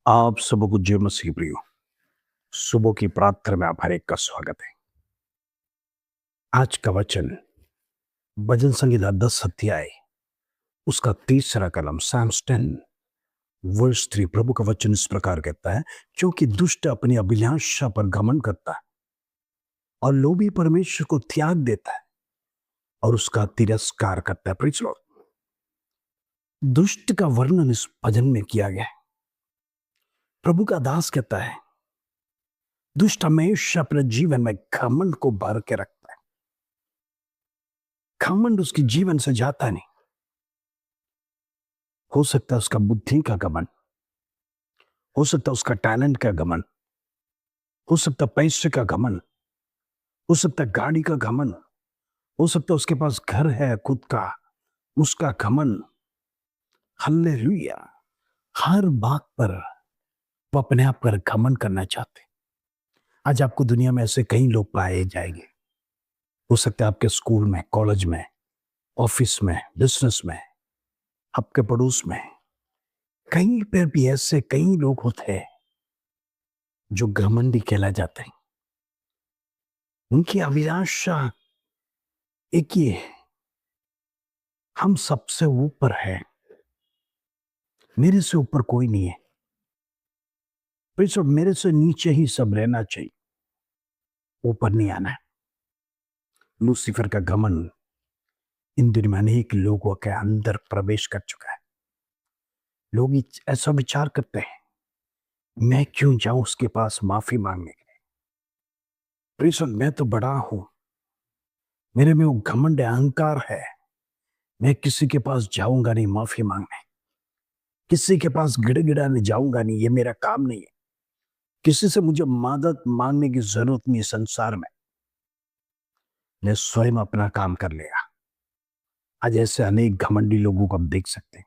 आप सबको जय मसीह प्रियो। सुबह की प्रार्थना में आप हर एक का स्वागत है। आज का वचन भजन संहिता 10 अध्याय उसका तीसरा कलम साम्स 10 वर्स 3 प्रभु का वचन इस प्रकार कहता है, क्योंकि दुष्ट अपनी अभिलाषा पर घमंड करता है और लोभी परमेश्वर को त्याग देता है और उसका तिरस्कार करता है। Preach Lord. दुष्ट का वर्णन इस भजन में किया गया है। प्रभु का दास कहता है, दुष्ट हमेशा अपने जीवन में घमंड को भर के रखता है। घमंड उसके जीवन से जाता नहीं। हो सकता है उसका बुद्धि का घमंड, हो सकता है उसका टैलेंट का घमंड, हो सकता है पैसे का घमंड, हो सकता है गाड़ी का घमंड, हो सकता है उसके पास घर है खुद का, उसका घमंड। हालेलुया। हर बात पर वो अपने आप पर घमंड करना चाहते। आज आपको दुनिया में ऐसे कई लोग पाए जाएंगे। हो सकता है आपके स्कूल में, कॉलेज में, ऑफिस में, बिजनेस में, आपके पड़ोस में, कहीं पर भी ऐसे कई लोग होते हैं जो घमंडी कहला जाते हैं। उनकी अभिलाषा एक ही है, हम सबसे ऊपर है, मेरे से ऊपर कोई नहीं है, मेरे से नीचे ही सब रहना चाहिए, ऊपर नहीं आना है। लूसीफर का घमंड इन दिनों में अनेक लोगों के अंदर प्रवेश कर चुका है। लोग ऐसा विचार करते हैं, मैं क्यों जाऊं उसके पास माफी मांगने के लिए। मैं तो बड़ा हूं, मेरे में वो घमंड है, अहंकार है, मैं किसी के पास जाऊंगा नहीं माफी मांगने, किसी के पास गिड़गिड़ाने जाऊंगा नहीं, ये मेरा काम नहीं है, किसी से मुझे मदद मांगने की जरूरत नहीं है संसार में, मैं स्वयं अपना काम कर लेगा। आज ऐसे अनेक घमंडी लोगों को आप देख सकते हैं,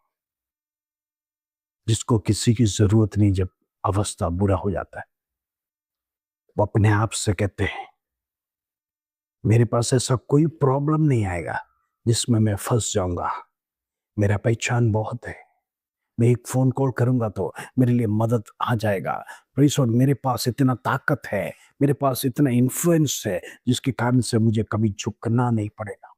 जिसको किसी की जरूरत नहीं। जब अवस्था बुरा हो जाता है, वो अपने आप से कहते हैं, मेरे पास ऐसा कोई प्रॉब्लम नहीं आएगा जिसमें मैं फंस जाऊंगा, मेरा पहचान बहुत है, मैं एक फोन कॉल करूंगा तो मेरे लिए मदद आ जाएगा। प्लीज, और मेरे पास इतना ताकत है, मेरे पास इतना इन्फ्लुएंस है, जिसके कारण से मुझे कभी झुकना नहीं पड़ेगा।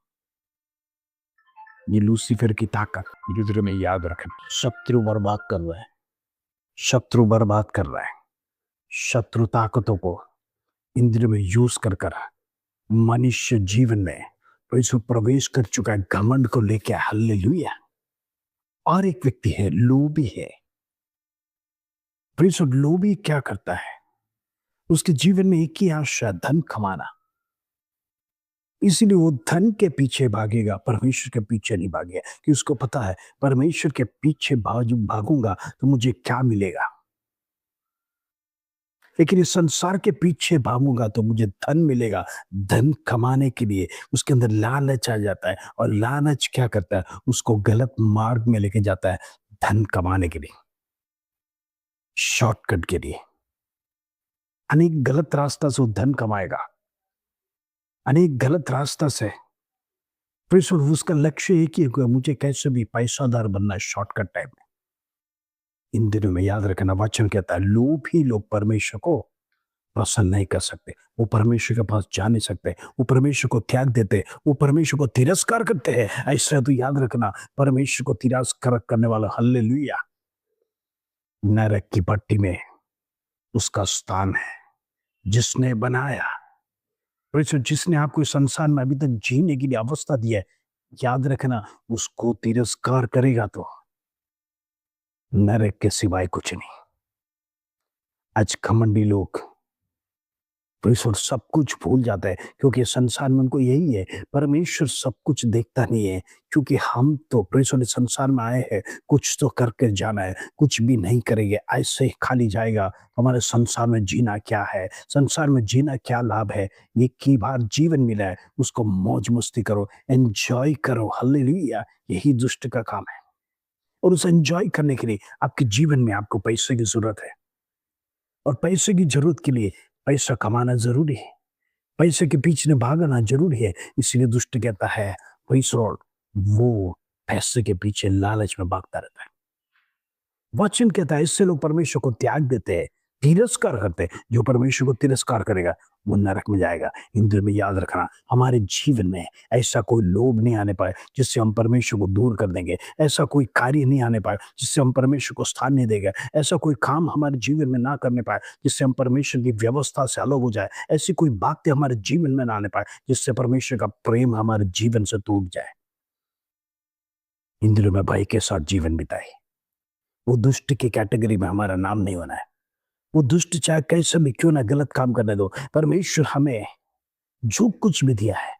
ये लूसीफर की ताकत युद्ध में याद रखना। शत्रु बर्बाद कर रहा है, शत्रु बर्बाद कर रहा है। शत्रु ताकतों को इंद्र में यूज कर कर मनुष्य जीवन में तो इसमें प्रवेश कर चुका है, घमंड को लेके। हालेलुया। और एक व्यक्ति है, लोभी है। लोभी क्या करता है? उसके जीवन में एक ही आशा, धन कमाना। इसीलिए वो धन के पीछे भागेगा, परमेश्वर के पीछे नहीं भागेगा, कि उसको पता है परमेश्वर के पीछे भागूंगा तो मुझे क्या मिलेगा, लेकिन इस संसार के पीछे भागूंगा तो मुझे धन मिलेगा। धन कमाने के लिए उसके अंदर लालच आ जाता है, और लालच क्या करता है? उसको गलत मार्ग में लेके जाता है, धन कमाने के लिए, शॉर्टकट के लिए। अनेक गलत रास्ता से वो धन कमाएगा, अनेक गलत रास्ता से। फिर उसका लक्ष्य एक ही है, मुझे कैसे भी पैसादार बनना है शॉर्टकट टाइम में। इन दिनों में याद रखना, वचन कहता है लोग ही लोग परमेश्वर को पसंद नहीं कर सकते, वो परमेश्वर के पास जा नहीं सकते, वो परमेश्वर को त्याग देते, वो परमेश्वर को तिरस्कार करते हैं। ऐसा तो याद रखना, परमेश्वर को तिरस्कार करने वाला, हालेलुया, नरक की भट्टी में उसका स्थान है। जिसने बनाया, जिसने आपको इस संसार में अभी तक जीने की अवस्था दी है, याद रखना, उसको तिरस्कार करेगा तो नरक के सिवाय कुछ नहीं। आज घमंडी लोग परमेश्वर सब कुछ भूल जाता है, क्योंकि संसार में उनको यही है, परमेश्वर सब कुछ देखता नहीं है। क्योंकि हम तो परमेश्वर इस संसार में आए हैं, कुछ तो करके जाना है, कुछ भी नहीं करेंगे ऐसे ही खाली जाएगा। हमारे संसार में जीना क्या है, संसार में जीना क्या लाभ है? ये की बार जीवन मिला है, उसको मौज मस्ती करो, एंजॉय करो। हालेलुया। यही दुष्ट का काम है। और उसे एंजॉय करने के लिए आपके जीवन में आपको पैसे की जरूरत है, और पैसे की जरूरत के लिए पैसा कमाना जरूरी है, पैसे के पीछे भागना जरूरी है। इसीलिए दुष्ट कहता है, वो पैसे के पीछे लालच में भागता रहता है। वचन कहता है इससे लोग परमेश्वर को त्याग देते हैं, तिरस्कार करते हैं। जो परमेश्वर को तिरस्कार करेगा वो नरक में जाएगा। इन दिनों में याद रखना, हमारे जीवन में ऐसा कोई लोभ नहीं आने पाए जिससे हम परमेश्वर को दूर कर देंगे। ऐसा कोई कार्य नहीं आने पाए जिससे हम परमेश्वर को स्थान नहीं देंगे। ऐसा कोई काम हमारे जीवन में ना करने पाए जिससे हम परमेश्वर की व्यवस्था से अलग हो जाए। ऐसी कोई बातें हमारे जीवन में ना आने पाए जिससे परमेश्वर का प्रेम हमारे जीवन से टूट जाए। इन दिनों में भाई के साथ जीवन बिताए। वो दुष्ट की कैटेगरी में हमारा नाम नहीं होना है। वो दुष्ट चाहे कैसे भी क्यों ना गलत काम करने दो, परमेश्वर हमें जो कुछ भी दिया है,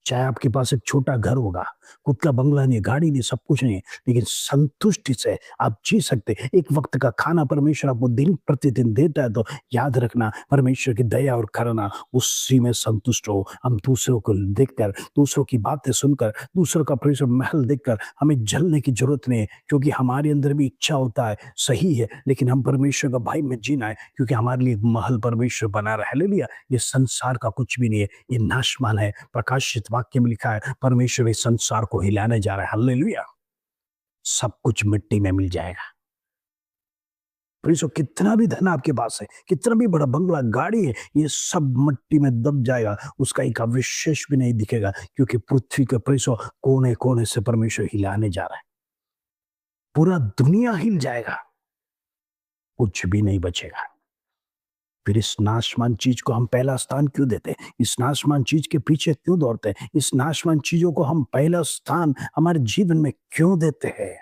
चाहे आपके पास एक छोटा घर होगा, खुद का बंगला नहीं, गाड़ी नहीं, सब कुछ नहीं, लेकिन संतुष्टि से आप जी सकते। एक वक्त का खाना परमेश्वर आपको दिन प्रतिदिन देता है, तो याद रखना परमेश्वर की दया और करुणा, उसी में संतुष्ट हो। हम दूसरों को देखकर, दूसरों की बातें सुनकर, दूसरों का परमेश्वर महल देखकर हमें जलने की जरूरत नहीं है, क्योंकि हमारे अंदर भी इच्छा होता है, सही है, लेकिन हम परमेश्वर का भाई में जीना है, क्योंकि हमारे लिए एक महल परमेश्वर बना रहा है। हालेलुया। ये संसार का कुछ भी नहीं है, ये नाशवान है। प्रकाशित वाक्य में लिखा है परमेश्वर इस संसार को हिलाने जा रहा है। हालेलुया। सब कुछ मिट्टी में मिल जाएगा। प्रियो, कितना भी धन आपके पास है, कितना भी बड़ा बंगला, गाड़ी है, ये सब मिट्टी में दब जाएगा। उसका एक अवशेष भी नहीं दिखेगा, क्योंकि पृथ्वी के प्रियो कोने कोने से परमेश्वर हिलाने जा रहा है। पूरा दुनिया हिल जाएगा, कुछ भी नहीं बचेगा। फिर इस नाशवान चीज को हम पहला स्थान क्यों देते हैं? इस नाशवान चीज के पीछे क्यों दौड़ते हैं? इस नाशवान चीजों को हम पहला स्थान हमारे जीवन में क्यों देते हैं?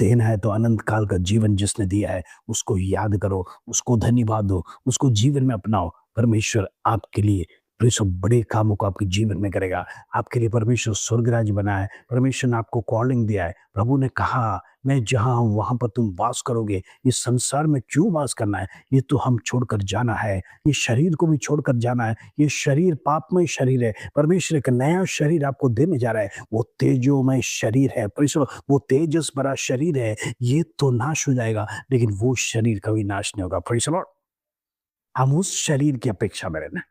देना है तो अनंत काल का जीवन जिसने दिया है उसको याद करो, उसको धन्यवाद दो, उसको जीवन में अपनाओ। परमेश्वर आपके लिए परमेश्वर बड़े कामों को आपके जीवन में करेगा। आपके लिए परमेश्वर स्वर्गराज बना है। परमेश्वर ने आपको कॉलिंग दिया है। प्रभु ने कहा मैं जहां हूं वहां पर तुम वास करोगे। इस संसार में क्यों वास करना है? ये तो हम छोड़कर जाना है। ये शरीर को भी छोड़कर जाना है। ये शरीर पापमय शरीर है। परमेश्वर एक नया शरीर आपको देने जा रहा है। वो तेजोमय शरीर है। परमेश्वर वो तेजस भरा शरीर है। ये तो नाश हो जाएगा, लेकिन वो शरीर कभी नाश नहीं होगा। Praise the Lord. हम उस शरीर की अपेक्षा में रहना है,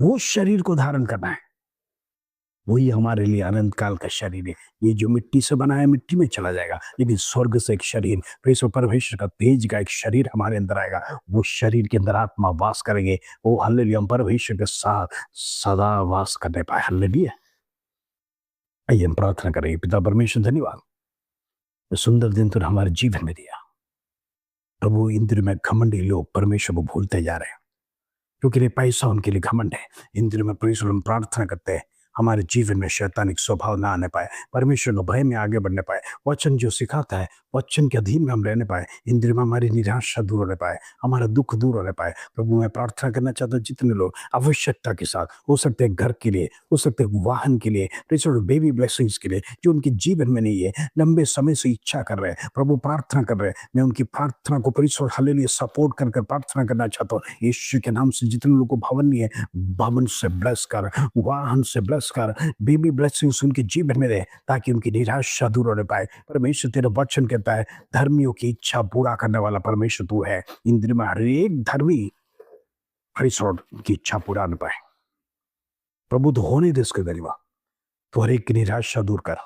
वो शरीर को धारण करना है। वही हमारे लिए अनंत काल का शरीर है। ये जो मिट्टी से बना है मिट्टी में चला जाएगा, लेकिन स्वर्ग से एक शरीर, परमेश्वर परमेश्वर का तेज का एक शरीर हमारे अंदर आएगा। वो शरीर के अंदर आत्मा वास करेंगे। वो हालेलुया, हम परमेश्वर के साथ सदा वास करने पाए। हालेलुया। आइए हम प्रार्थना करेंगे। पिता परमेश्वर, धन्यवाद, ये सुंदर दिन तूने हमारे जीवन में दिया। प्रभु, इन दिनों में घमंडी लोग परमेश्वर को भूलते जा रहे हैं, क्योंकि ये पैसा उनके लिए घमंड है। इन दिनों में परमेश्वर हम प्रार्थना करते हैं हमारे जीवन में शैतानिक स्वभाव ना आने पाए, परमेश्वर के भय में आगे बढ़ने पाए, वचन जो सिखाता है वचन के अधीन में हम रहने पाए। इन दिनों में हमारी निराशा दूर होने पाए, हमारा दुख दूर होने पाए। प्रभु, मैं प्रार्थना करना चाहता हूँ जितने लोग आवश्यकता के साथ, हो सकते हैं घर के लिए, हो सकते हैं वाहन के लिए, बेबी ब्लेसिंग्स के लिए, जो उनके जीवन में नहीं है, लंबे समय से इच्छा कर रहे हैं, प्रभु प्रार्थना कर रहे हैं, मैं उनकी प्रार्थना को परमेश्वर हालेलुया सपोर्ट कर प्रार्थना करना चाहता हूँ। यीशु के नाम से जितने लोगों को भवन नहीं है, भवन से ब्लेस कर, वाहन से ब्लेस कर, बेबी ब्लेसिंग्स उनके जीवन में रहे, ताकि उनकी निराशा दूर होने पाए। परमेश्वर तेरा वचन कहता है धर्मियों की इच्छा पूरा करने वाला परमेश्वर तू है। इन दिनों में हर एक धर्मी परमेश्वर की इच्छा पूरा न पाए। प्रभु, तो होने दे इसके धन्यवाद। तो हर एक की निराशा दूर कर,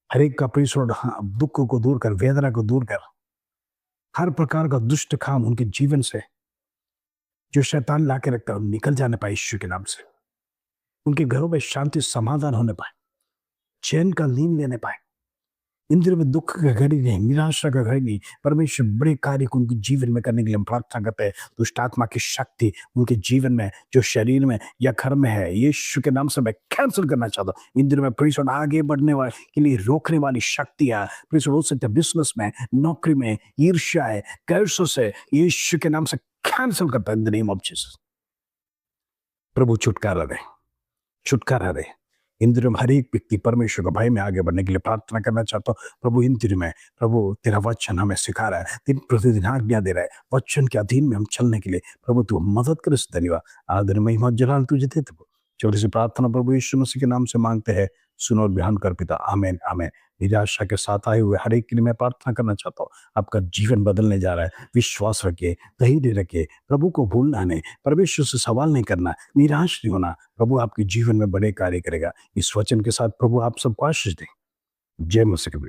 हर एक का परमेश्वर दुख को दूर कर, वेदना को दूर कर, हर प्रकार का दुष्ट काम उनके जीवन से जो शैतान ला के रखता है निकल जाने पाए यीशु के नाम से। उनके घरों में शांति समाधान होने पाए, चैन का नींद लेने पाए। इन दिनों में दुख का घड़ी नहीं, निराशा का घड़ी नहीं, परमेश्वर बड़े कार्य को उनके जीवन में करने के लिए हम प्रार्थना करते हैं। दुष्ट आत्मा की शक्ति उनके जीवन में जो शरीर में या घर में है, यीशु के नाम से मैं कैंसिल करना चाहता हूँ। इन दिनों में परमेश्वर आगे बढ़ने वाले के लिए रोकने वाली शक्तियां, परमेश्वर हो सकते हैं बिजनेस में, नौकरी में, ईर्ष्या है, कर्जों से, यीशु के नाम से कैंसिल करता है in the name of Jesus. प्रभु छुटकारा दे, छुटकारा दे। इन दिनों में हर एक व्यक्ति परमेश्वर का भय में आगे बढ़ने के लिए प्रार्थना करना चाहता हूँ। प्रभु, इन दिनों में प्रभु तेरा वचन हमें सिखा रहा है, दिन प्रतिदिन आज्ञा दे रहा है, वचन के अधीन में हम चलने के लिए प्रभु तू मदद कर। धन्यवाद, आदर, महिमा, जलाल तुझे देते हो। छोटी सी प्रार्थना प्रभु यीशु मसीह के नाम से मांगते हैं, सुनो और ध्यान कर पिता, आमेन आमेन। निराशा के साथ आए हुए हर एक के लिए मैं प्रार्थना करना चाहता हूँ, आपका जीवन बदलने जा रहा है। विश्वास रखिए, धैर्य रखिए, प्रभु को भूलना नहीं, परमेश्वर से सवाल नहीं करना, निराश नहीं होना। प्रभु आपके जीवन में बड़े कार्य करेगा। इस वचन के साथ प्रभु आप सबको आशीष दें। जय मसीह।